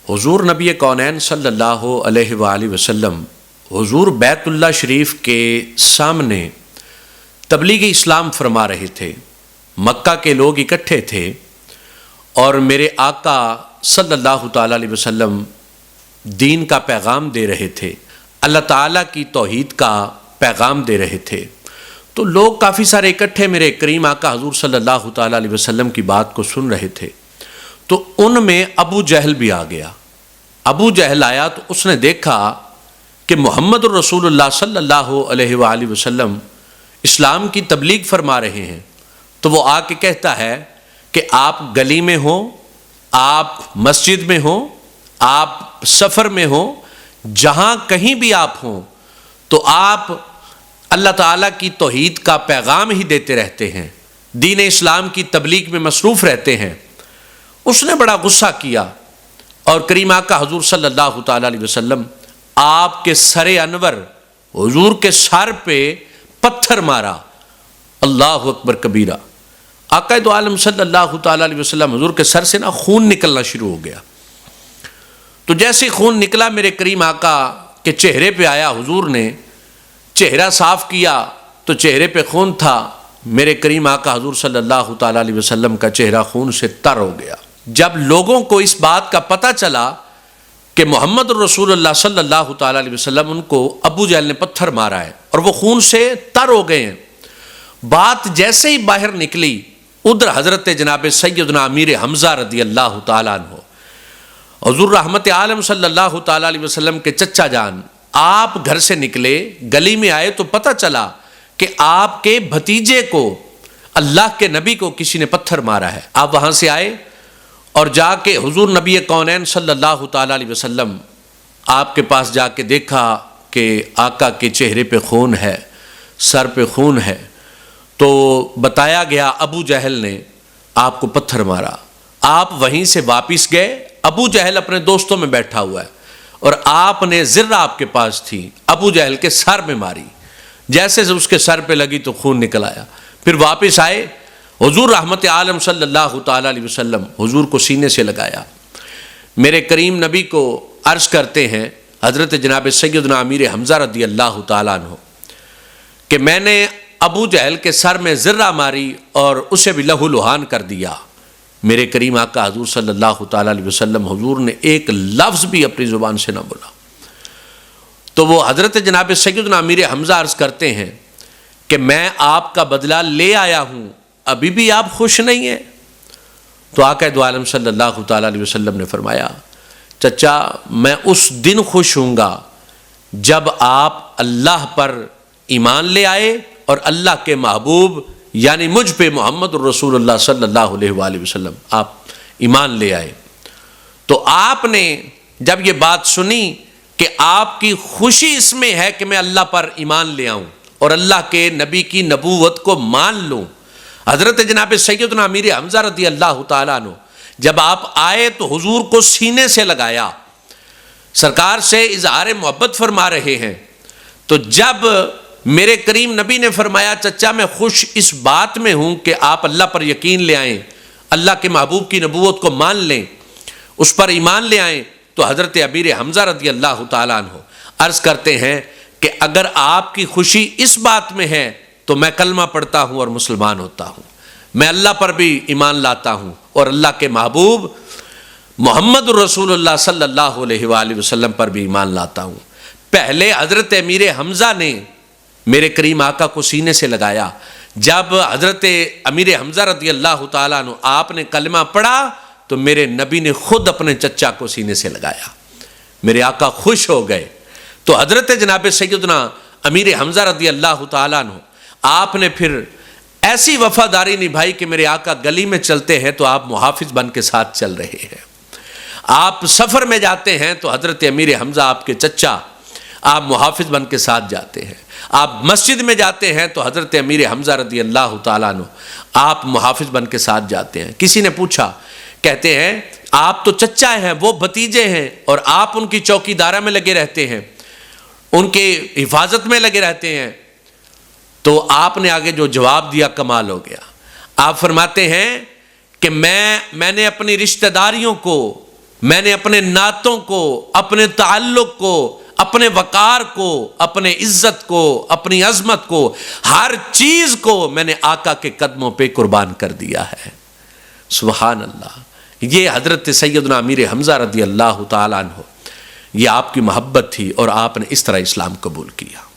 حضور نبی کونین صلی اللہ علیہ وآلہ وسلم حضور بیت اللہ شریف کے سامنے تبلیغ اسلام فرما رہے تھے۔ مکہ کے لوگ اکٹھے تھے اور میرے آقا صلی اللہ تعالیٰ علیہ وسلم دین کا پیغام دے رہے تھے، اللہ تعالیٰ کی توحید کا پیغام دے رہے تھے۔ تو لوگ کافی سارے اکٹھے میرے کریم آقا حضور صلی اللہ تعالیٰ علیہ وسلم کی بات کو سن رہے تھے۔ تو ان میں ابو جہل بھی آ گیا۔ ابو جہل آیا تو اس نے دیکھا کہ محمد الرسول اللہ صلی اللہ علیہ وآلہ وسلم اسلام کی تبلیغ فرما رہے ہیں، تو وہ آ کے کہتا ہے کہ آپ گلی میں ہوں، آپ مسجد میں ہوں، آپ سفر میں ہوں، جہاں کہیں بھی آپ ہوں تو آپ اللہ تعالیٰ کی توحید کا پیغام ہی دیتے رہتے ہیں، دین اسلام کی تبلیغ میں مصروف رہتے ہیں۔ اس نے بڑا غصہ کیا اور کریم آقا حضور صلی اللہ تعالیٰ علیہ وسلم آپ کے سر انور حضور کے سر پہ پتھر مارا۔ اللہ اکبر کبیرہ۔ آقا دو عالم صلی اللہ تعالیٰ علیہ وسلم حضور کے سر سے خون نکلنا شروع ہو گیا۔ تو جیسے خون نکلا میرے کریم آقا کے چہرے پہ آیا، حضور نے چہرہ صاف کیا تو چہرے پہ خون تھا۔ میرے کریم آقا حضور صلی اللہ تعالیٰ علیہ وسلم کا چہرہ خون سے تر ہو گیا۔ جب لوگوں کو اس بات کا پتہ چلا کہ محمد الرسول اللہ صلی اللہ تعالیٰ علیہ وسلم ان کو ابو جہل نے پتھر مارا ہے اور وہ خون سے تر ہو گئے ہیں، بات جیسے ہی باہر نکلی، ادھر حضرت جناب سیدنا امیر حمزہ رضی اللہ تعالیٰ عنہ حضور رحمت عالم صلی اللہ تعالیٰ علیہ وسلم کے چچا جان، آپ گھر سے نکلے، گلی میں آئے تو پتہ چلا کہ آپ کے بھتیجے کو، اللہ کے نبی کو کسی نے پتھر مارا ہے۔ آپ وہاں سے آئے اور جا کے حضور نبی کونین صلی اللہ تعالیٰ علیہ وسلم آپ کے پاس جا کے دیکھا کہ آقا کے چہرے پہ خون ہے، سر پہ خون ہے۔ تو بتایا گیا ابو جہل نے آپ کو پتھر مارا۔ آپ وہیں سے واپس گئے، ابو جہل اپنے دوستوں میں بیٹھا ہوا ہے اور آپ نے زرہ آپ کے پاس تھی، ابو جہل کے سر میں ماری، جیسے اس کے سر پہ لگی تو خون نکل آیا۔ پھر واپس آئے، حضور رحمت عالم صلی اللہ تعالیٰ علیہ وسلم حضور کو سینے سے لگایا۔ میرے کریم نبی کو عرض کرتے ہیں حضرت جناب سیدنا امیر حمزہ رضی اللہ تعالیٰ عنہ کہ میں نے ابو جہل کے سر میں زرہ ماری اور اسے بھی لہو لہان کر دیا۔ میرے کریم آقا حضور صلی اللہ تعالیٰ علیہ وسلم حضور نے ایک لفظ بھی اپنی زبان سے نہ بولا۔ تو وہ حضرت جناب سیدنا امیر حمزہ عرض کرتے ہیں کہ میں آپ کا بدلہ لے آیا ہوں، ابھی بھی آپ خوش نہیں ہیں؟ تو آقا دو عالم صلی اللہ تعالیٰ علیہ وسلم نے فرمایا، چچا میں اس دن خوش ہوں گا جب آپ اللہ پر ایمان لے آئے اور اللہ کے محبوب یعنی مجھ پہ محمد الرسول اللہ صلی اللہ علیہ وآلہ وسلم آپ ایمان لے آئے۔ تو آپ نے جب یہ بات سنی کہ آپ کی خوشی اس میں ہے کہ میں اللہ پر ایمان لے آؤں اور اللہ کے نبی کی نبوت کو مان لوں، حضرت جناب سیدنا امیر حمزہ رضی اللہ تعالیٰ عنہ جب آپ آئے تو حضور کو سینے سے لگایا، سرکار سے اظہار محبت فرما رہے ہیں۔ تو جب میرے کریم نبی نے فرمایا چچا میں خوش اس بات میں ہوں کہ آپ اللہ پر یقین لے آئیں، اللہ کے محبوب کی نبوت کو مان لیں، اس پر ایمان لے آئیں، تو حضرت امیر حمزہ رضی اللہ تعالیٰ عنہ عرض کرتے ہیں کہ اگر آپ کی خوشی اس بات میں ہے تو میں کلمہ پڑھتا ہوں اور مسلمان ہوتا ہوں، میں اللہ پر بھی ایمان لاتا ہوں اور اللہ کے محبوب محمد الرسول اللہ صلی اللہ علیہ وآلہ وسلم پر بھی ایمان لاتا ہوں۔ پہلے حضرت امیر حمزہ نے میرے کریم آقا کو سینے سے لگایا، جب حضرت امیر حمزہ رضی اللہ تعالیٰ عنہ آپ نے کلمہ پڑھا تو میرے نبی نے خود اپنے چچا کو سینے سے لگایا، میرے آقا خوش ہو گئے۔ تو حضرت جناب سیدنا امیر حمزہ رضی اللہ تعالیٰ عنہ آپ نے پھر ایسی وفاداری نبھائی کہ میرے آقا گلی میں چلتے ہیں تو آپ محافظ بن کے ساتھ چل رہے ہیں، آپ سفر میں جاتے ہیں تو حضرت امیر حمزہ آپ کے چچا آپ محافظ بن کے ساتھ جاتے ہیں، آپ مسجد میں جاتے ہیں تو حضرت امیر حمزہ رضی اللہ تعالیٰ عنہ آپ محافظ بن کے ساتھ جاتے ہیں۔ کسی نے پوچھا، کہتے ہیں آپ تو چچا ہیں، وہ بھتیجے ہیں اور آپ ان کی چوکی دارہ میں لگے رہتے ہیں، ان کے حفاظت میں لگے رہتے ہیں۔ تو آپ نے آگے جو جواب دیا کمال ہو گیا۔ آپ فرماتے ہیں کہ میں نے اپنی رشتہ داریوں کو میں نے اپنے نعتوں کو، اپنے تعلق کو، اپنے وقار کو، اپنے عزت کو، اپنی عظمت کو، ہر چیز کو میں نے آقا کے قدموں پہ قربان کر دیا ہے۔ سبحان اللہ۔ یہ حضرت سیدنا امیر حمزہ رضی اللہ تعالیٰ عنہ، یہ آپ کی محبت تھی اور آپ نے اس طرح اسلام قبول کیا۔